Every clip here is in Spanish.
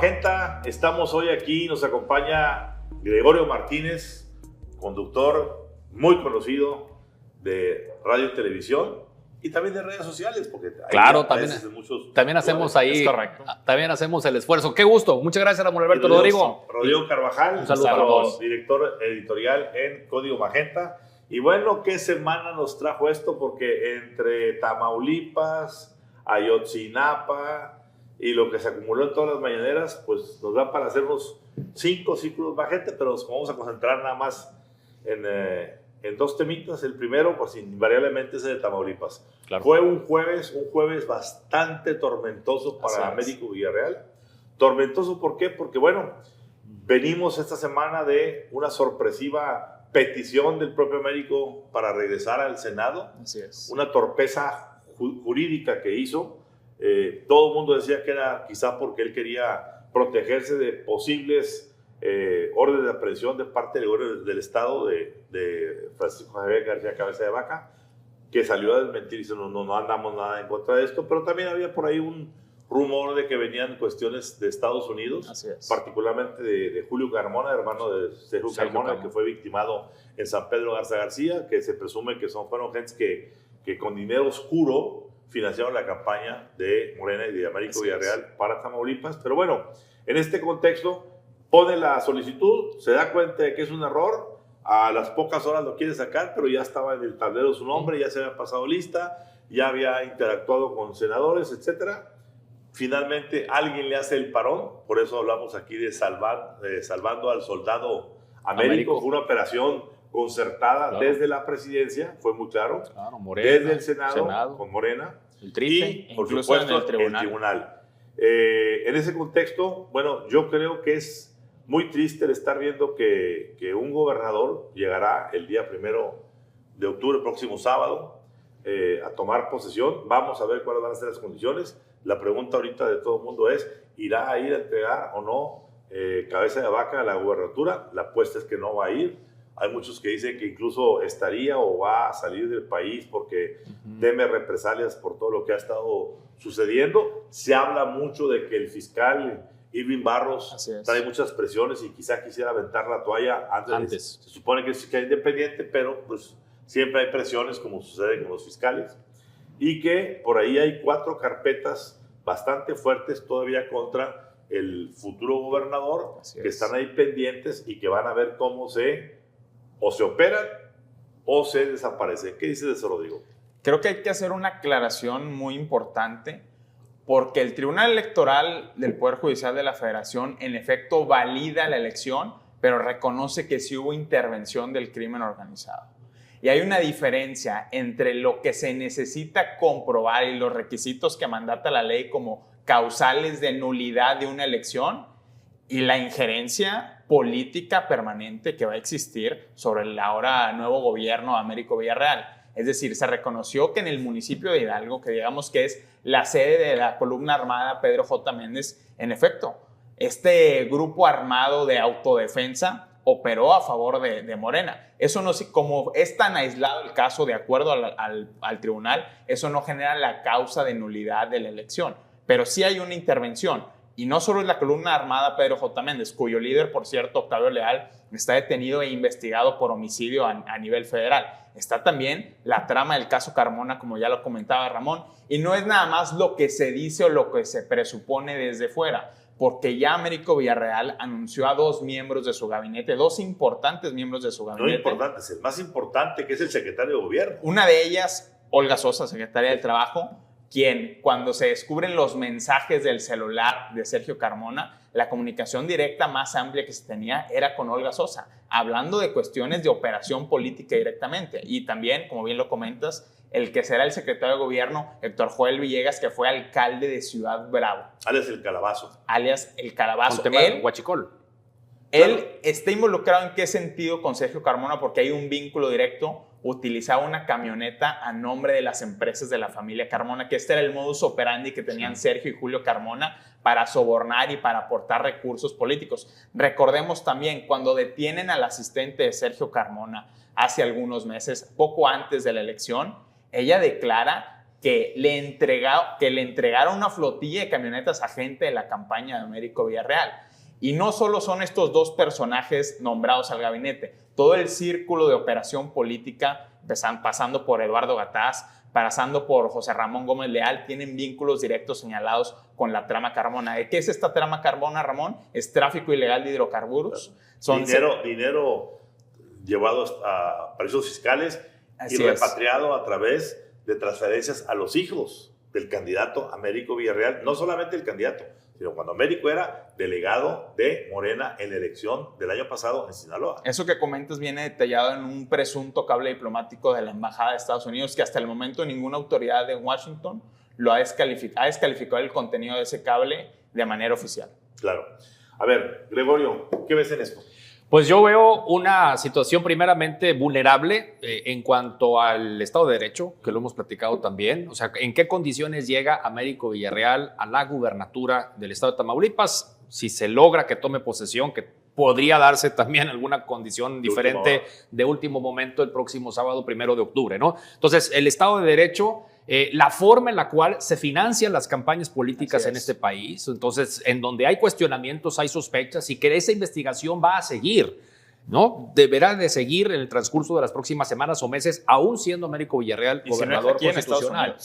Magenta, estamos hoy aquí, nos acompaña Gregorio Martínez, conductor muy conocido de radio y televisión y también de redes sociales, porque claro, también hacemos ahí, también hacemos el esfuerzo. Qué gusto, muchas gracias Ramón Alberto. Rodrigo Carvajal, un saludo, director editorial en Código Magenta. Y bueno, ¿qué semana nos trajo esto? Porque entre Tamaulipas, Ayotzinapa y lo que se acumuló en todas las mañaneras, pues nos da para hacernos 5 círculos Magenta, pero nos vamos a concentrar nada más en 2 temitas. El primero, pues invariablemente es el de Tamaulipas. Claro. Fue un jueves bastante tormentoso para Américo Villarreal. Tormentoso, ¿por qué? Porque bueno, venimos esta semana de una sorpresiva petición del propio Américo para regresar al Senado. Así es. Una torpeza jurídica que hizo. Todo el mundo decía que era quizá porque él quería protegerse de posibles órdenes de aprehensión de parte del gobierno del Estado de Francisco Javier García Cabeza de Vaca, que salió a desmentir y dice no andamos nada en contra de esto, pero también había por ahí un rumor de que venían cuestiones de Estados Unidos, particularmente de Julio Carmona, hermano de Sergio Carmona, que fue victimado en San Pedro Garza García, que se presume que fueron gentes que con dinero oscuro financiaron la campaña de Morena y de Américo Villarreal para Tamaulipas. Pero bueno, en este contexto pone la solicitud, se da cuenta de que es un error, a las pocas horas lo quiere sacar, pero ya estaba en el tablero su nombre, ya se había pasado lista, ya había interactuado con senadores, etcétera. Finalmente alguien le hace el parón, por eso hablamos aquí de salvando al soldado Américo. Fue una operación concertada desde la presidencia, fue muy claro, Morena, desde el Senado con Morena, el TRIFE, y por supuesto el tribunal. En ese contexto, bueno, yo creo que es muy triste el estar viendo que un gobernador llegará el día 1 de octubre, el próximo sábado, a tomar posesión. Vamos a ver cuáles van a ser las condiciones. La pregunta ahorita de todo el mundo es, ¿irá a ir a entregar o no Cabeza de Vaca a la gubernatura? La apuesta es que no va a ir. Hay muchos que dicen que incluso estaría o va a salir del país porque teme represalias por todo lo que ha estado sucediendo. Se habla mucho de que el fiscal Irving Barros trae muchas presiones y quizá quisiera aventar la toalla antes. Se supone que es fiscal independiente, pero pues siempre hay presiones, como sucede con los fiscales. Y que por ahí hay 4 carpetas bastante fuertes todavía contra el futuro gobernador, que están ahí pendientes y que van a ver cómo se operan o se desaparecen. ¿Qué dices de eso, Rodrigo? Creo que hay que hacer una aclaración muy importante, porque el Tribunal Electoral del Poder Judicial de la Federación en efecto valida la elección, pero reconoce que sí hubo intervención del crimen organizado. Y hay una diferencia entre lo que se necesita comprobar y los requisitos que mandata la ley como causales de nulidad de una elección y la injerencia política permanente que va a existir sobre el ahora nuevo gobierno Américo Villarreal. Es decir, se reconoció que en el municipio de Hidalgo, que digamos que es la sede de la columna armada Pedro J. Méndez, en efecto, este grupo armado de autodefensa operó a favor de Morena. Eso no, como es tan aislado el caso, de acuerdo al tribunal, eso no genera la causa de nulidad de la elección. Pero sí hay una intervención. Y no solo es la columna armada Pedro J. Méndez, cuyo líder, por cierto, Octavio Leal, está detenido e investigado por homicidio a nivel federal. Está también la trama del caso Carmona, como ya lo comentaba Ramón. Y no es nada más lo que se dice o lo que se presupone desde fuera, porque ya Américo Villarreal anunció a 2 miembros de su gabinete, 2 importantes miembros de su gabinete. No importantes, el más importante, que es el secretario de gobierno. Una de ellas, Olga Sosa, secretaria del Trabajo, quien, cuando se descubren los mensajes del celular de Sergio Carmona, la comunicación directa más amplia que se tenía era con Olga Sosa, hablando de cuestiones de operación política directamente. Y también, como bien lo comentas, el que será el secretario de gobierno, Héctor Joel Villegas, que fue alcalde de Ciudad Bravo. Alias el Calabazo. Alias el Calabazo. Con tema de Huachicol. Él está involucrado en qué sentido con Sergio Carmona, porque hay un vínculo directo. Utilizaba una camioneta a nombre de las empresas de la familia Carmona, que este era el modus operandi que tenían Sergio y Julio Carmona para sobornar y para aportar recursos políticos. Recordemos también, cuando detienen al asistente de Sergio Carmona hace algunos meses, poco antes de la elección, ella declara que le entregaron una flotilla de camionetas a gente de la campaña de Américo Villarreal. Y no solo son estos dos personajes nombrados al gabinete, todo el círculo de operación política, pasando por Eduardo Gataz, pasando por José Ramón Gómez Leal, tienen vínculos directos señalados con la trama Carmona. ¿De qué es esta trama Carmona, Ramón? Es tráfico ilegal de hidrocarburos. Son dinero llevado a paraísos fiscales y repatriado a través de transferencias a los hijos del candidato Américo Villarreal. No solamente el candidato, sino cuando Américo era delegado de Morena en la elección del año pasado en Sinaloa. Eso que comentas viene detallado en un presunto cable diplomático de la Embajada de Estados Unidos, que hasta el momento ninguna autoridad de Washington ha descalificado el contenido de ese cable de manera oficial. Claro. A ver, Gregorio, ¿qué ves en esto? Pues yo veo una situación primeramente vulnerable en cuanto al Estado de Derecho, que lo hemos platicado también. O sea, ¿en qué condiciones llega Américo Villarreal a la gubernatura del Estado de Tamaulipas? Si se logra que tome posesión, que podría darse también alguna condición diferente de último momento el próximo sábado 1 de octubre, ¿no? Entonces, el Estado de Derecho, la forma en la cual se financian las campañas políticas en este país, entonces, en donde hay cuestionamientos, hay sospechas y que esa investigación va a seguir, ¿no? Deberá de seguir en el transcurso de las próximas semanas o meses, aún siendo Américo Villarreal gobernador constitucional.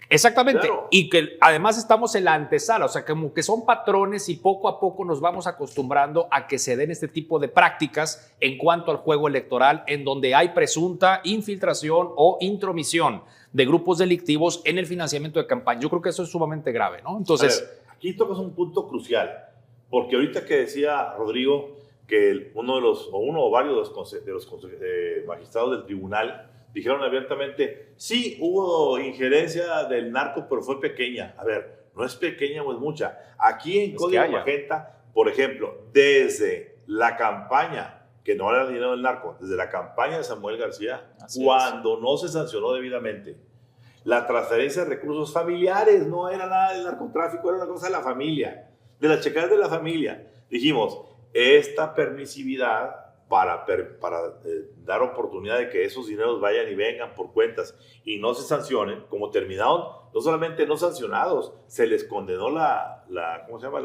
Exactamente, claro. Y que además estamos en la antesala, o sea, como que son patrones y poco a poco nos vamos acostumbrando a que se den este tipo de prácticas en cuanto al juego electoral, en donde hay presunta infiltración o intromisión de grupos delictivos en el financiamiento de campaña. Yo creo que eso es sumamente grave, ¿no? Entonces, a ver, aquí tocas un punto crucial, porque ahorita que decía Rodrigo que uno o varios de los magistrados del tribunal dijeron abiertamente, sí, hubo injerencia del narco, pero fue pequeña. A ver, no es pequeña o es mucha. Aquí en Código Magenta, por ejemplo, desde la campaña, que no era dinero del narco, desde la campaña de Samuel García, cuando no se sancionó debidamente la transferencia de recursos familiares, no era nada del narcotráfico, era una cosa de la familia, de las checadas de la familia. Dijimos, esta permisividad para dar oportunidad de que esos dineros vayan y vengan por cuentas y no se sancionen, como terminaron, no solamente no sancionados, se les condenó ¿cómo se llama?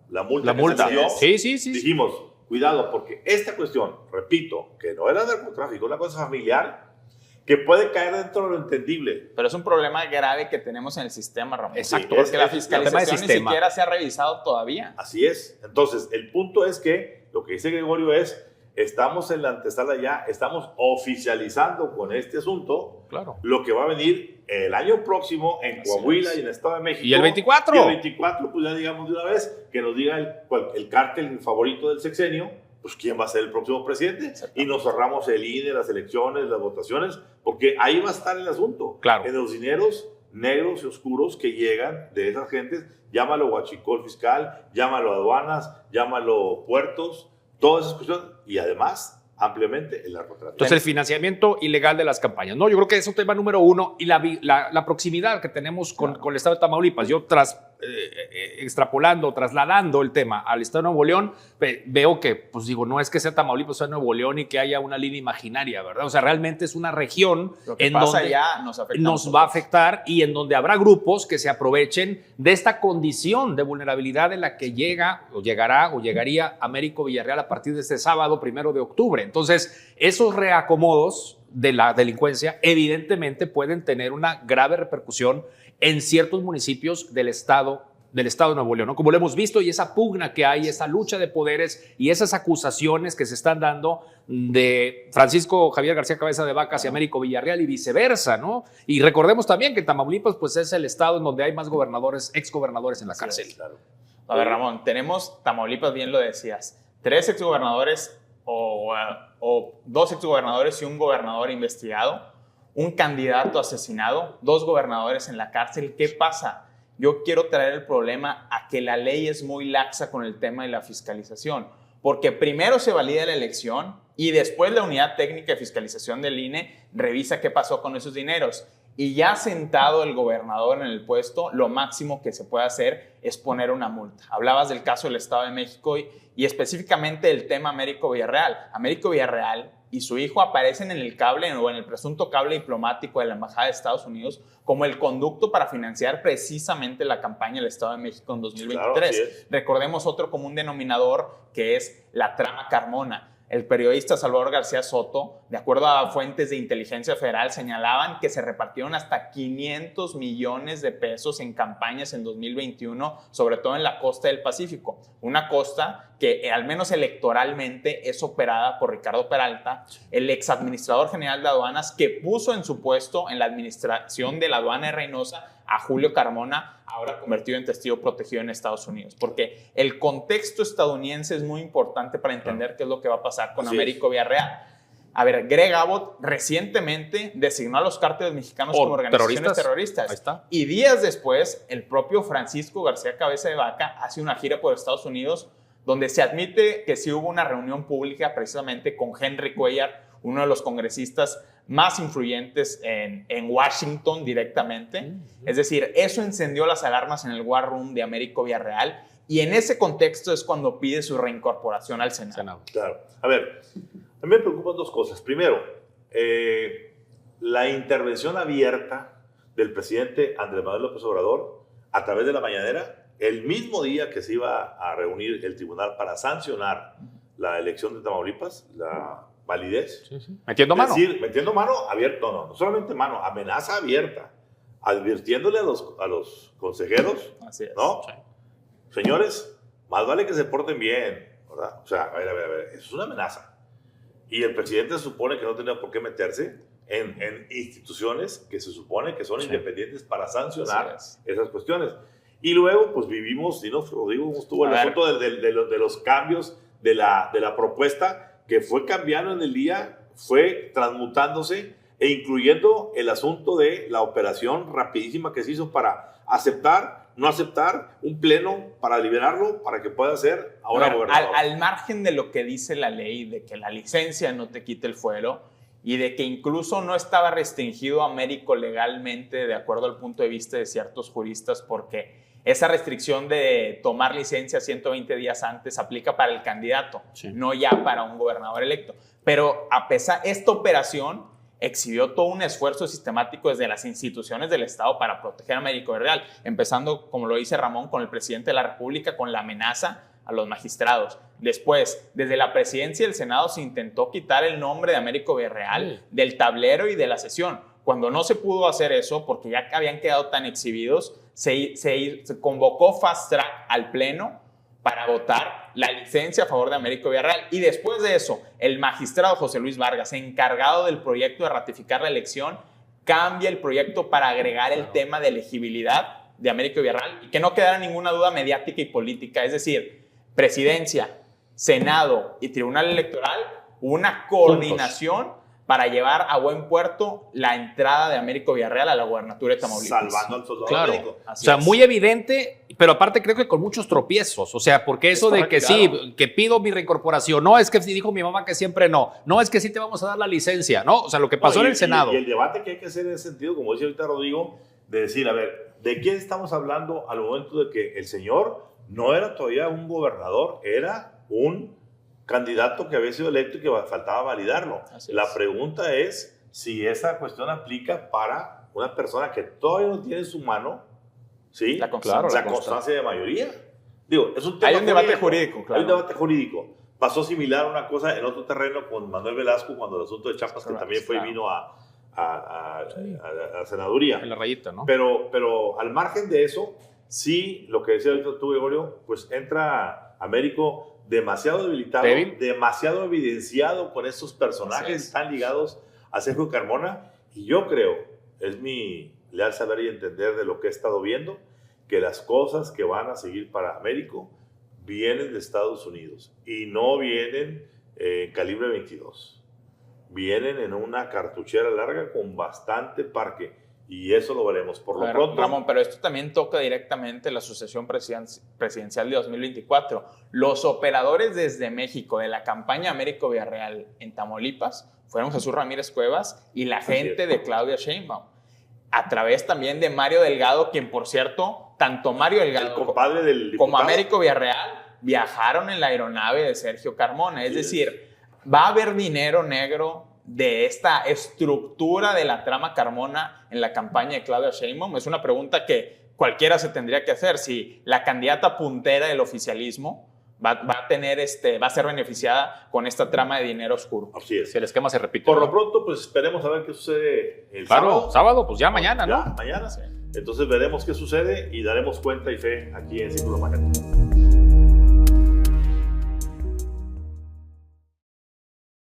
La multa. La multa. Sí. Dijimos, cuidado, porque esta cuestión, repito, que no era narcotráfico, una cosa familiar, que puede caer dentro de lo entendible. Pero es un problema grave que tenemos en el sistema, Ramón. Exacto. Porque la fiscalización ni siquiera se ha revisado todavía. Así es. Entonces, el punto es que lo que dice Gregorio es, estamos en la antesala ya, estamos oficializando con este asunto lo que va a venir el año próximo en Coahuila y en el Estado de México. Y el 24. Y el 24, pues ya digamos de una vez, que nos diga el cártel favorito del sexenio, pues quién va a ser el próximo presidente. Y nos cerramos el INE, las elecciones, las votaciones, porque ahí va a estar el asunto. Claro. En los dineros negros y oscuros que llegan de esas gentes, llámalo huachicol fiscal, llámalo aduanas, llámalo puertos, todas esas cuestiones, y además ampliamente el narcotráfico. Entonces, el financiamiento ilegal de las campañas, ¿no? Yo creo que es un tema número uno, y la proximidad que tenemos con el Estado de Tamaulipas. Yo trasladando el tema al Estado de Nuevo León, veo que, pues digo, no es que sea Tamaulipas, sea Nuevo León y que haya una línea imaginaria, ¿verdad? O sea, realmente es una región en donde nos va a afectar y en donde habrá grupos que se aprovechen de esta condición de vulnerabilidad en la que llegaría Américo Villarreal a partir de este sábado 1 de octubre. Entonces, esos reacomodos de la delincuencia evidentemente pueden tener una grave repercusión en ciertos municipios del estado de Nuevo León, ¿no? Como lo hemos visto, y esa pugna que hay, esa lucha de poderes y esas acusaciones que se están dando de Francisco Javier García Cabeza de Vaca hacia Américo Villarreal y viceversa, ¿no? Y recordemos también que Tamaulipas pues, es el estado en donde hay más exgobernadores en la cárcel. Sí, claro. A ver, Ramón, tenemos Tamaulipas, bien lo decías, 3 exgobernadores o 2 exgobernadores y un gobernador investigado, un candidato asesinado, 2 gobernadores en la cárcel. ¿Qué pasa? Yo quiero traer el problema a que la ley es muy laxa con el tema de la fiscalización, porque primero se valida la elección y después la unidad técnica de fiscalización del INE revisa qué pasó con esos dineros. Y ya sentado el gobernador en el puesto, lo máximo que se puede hacer es poner una multa. Hablabas del caso del Estado de México y específicamente del tema Américo Villarreal. Américo Villarreal y su hijo aparecen en el cable o en el presunto cable diplomático de la Embajada de Estados Unidos como el conducto para financiar precisamente la campaña del Estado de México en 2023. Claro, recordemos otro común denominador que es la trama Carmona. El periodista Salvador García Soto, de acuerdo a fuentes de inteligencia federal, señalaban que se repartieron hasta 500 millones de pesos en campañas en 2021, sobre todo en la costa del Pacífico. Una costa que, al menos electoralmente, es operada por Ricardo Peralta, el exadministrador general de aduanas, que puso en su puesto en la administración de la aduana de Reynosa a Julio Carmona, ahora convertido en testigo protegido en Estados Unidos. Porque el contexto estadounidense es muy importante para entender qué es lo que va a pasar con Américo Villarreal. A ver, Greg Abbott recientemente designó a los cárteles mexicanos como organizaciones terroristas. Ahí está. Y días después, el propio Francisco García Cabeza de Vaca hace una gira por Estados Unidos donde se admite que sí hubo una reunión pública precisamente con Henry Cuellar, uno de los congresistas más influyentes en Washington directamente. Es decir, eso encendió las alarmas en el War Room de Américo Villarreal y en ese contexto es cuando pide su reincorporación al Senado. Claro. A ver, a mí me preocupan dos cosas. Primero, la intervención abierta del presidente Andrés Manuel López Obrador a través de la mañanera, el mismo día que se iba a reunir el tribunal para sancionar la elección de Tamaulipas, la validez. Sí. Metiendo mano. Es decir, metiendo mano abierta, no solamente mano, amenaza abierta, advirtiéndole a los consejeros, Así es. ¿no? Sí. Señores, más vale que se porten bien, ¿verdad? O sea, a ver, eso es una amenaza. Y el presidente se supone que no tenía por qué meterse en instituciones que se supone que son independientes para sancionar esas cuestiones. Y luego, pues vivimos, si no, Rodrigo, estuvo el asunto de los cambios de la propuesta que fue cambiando en el día, fue transmutándose e incluyendo el asunto de la operación rapidísima que se hizo para aceptar, no aceptar un pleno para liberarlo, para que pueda ser ahora gobernador. Al margen de lo que dice la ley, de que la licencia no te quite el fuero y de que incluso no estaba restringido a Américo legalmente, de acuerdo al punto de vista de ciertos juristas, porque esa restricción de tomar licencia 120 días antes aplica para el candidato, no ya para un gobernador electo. Pero a pesar, esta operación exhibió todo un esfuerzo sistemático desde las instituciones del Estado para proteger a Américo Villarreal, empezando, como lo dice Ramón, con el presidente de la República, con la amenaza a los magistrados. Después, desde la presidencia y el Senado se intentó quitar el nombre de Américo Villarreal del tablero y de la sesión. Cuando no se pudo hacer eso, porque ya habían quedado tan exhibidos, se convocó fast track al Pleno para votar la licencia a favor de Américo Villarreal. Y después de eso, el magistrado José Luis Vargas, encargado del proyecto de ratificar la elección, cambia el proyecto para agregar el tema de elegibilidad de Américo Villarreal y que no quedara ninguna duda mediática y política. Es decir, presidencia, Senado y Tribunal Electoral, una coordinación para llevar a buen puerto la entrada de Américo Villarreal a la gubernatura de Tamaulipas. Salvando al soldado Claro. Américo. O sea, muy evidente, pero aparte creo que con muchos tropiezos. O sea, porque eso de que sí, que pido mi reincorporación, no es que dijo mi mamá que siempre no es que sí te vamos a dar la licencia, ¿no? O sea, lo que pasó en el Senado. Y el debate que hay que hacer en ese sentido, como dice ahorita Rodrigo, de decir, a ver, ¿de quién estamos hablando al momento de que el señor no era todavía un gobernador, era un candidato que había sido electo y que faltaba validarlo? La pregunta es si esa cuestión aplica para una persona que todavía no tiene en su mano, ¿sí? La constancia de mayoría. Digo, es un tema Hay un debate jurídico, claro. Hay un debate jurídico. Pasó similar a una cosa en otro terreno con Manuel Velasco cuando el asunto de Chiapas, que también fue y vino a la senaduría. En la rayita, ¿no? Pero al margen de eso, sí, lo que decía ahorita tú, Gregorio, pues entra Américo demasiado debilitado, demasiado evidenciado con estos personajes tan ligados a Sergio Carmona, y yo creo, es mi leal saber y entender de lo que he estado viendo, que las cosas que van a seguir para Américo vienen de Estados Unidos y no vienen en calibre 22, vienen en una cartuchera larga con bastante parque. Y eso lo veremos por lo pronto. Ramón, pero esto también toca directamente la sucesión presidencial de 2024. Los operadores desde México de la campaña Américo Villarreal en Tamaulipas fueron Jesús Ramírez Cuevas y la gente de Claudia Sheinbaum. A través también de Mario Delgado, quien, por cierto, tanto Mario Delgado como Américo Villarreal viajaron en la aeronave de Sergio Carmona. Es decir, ¿Va a haber dinero negro de esta estructura de la trama Carmona en la campaña de Claudia Sheinbaum? Es una pregunta que cualquiera se tendría que hacer. Si la candidata puntera del oficialismo va a ser beneficiada con esta trama de dinero oscuro. Así es. Si el esquema se repite. Por ¿no? lo pronto, pues esperemos a ver qué sucede el Claro, sábado, pues ya mañana, Ya, ¿no? mañana. Sí. Entonces veremos qué sucede y daremos cuenta y fe aquí en Círculo Magenta.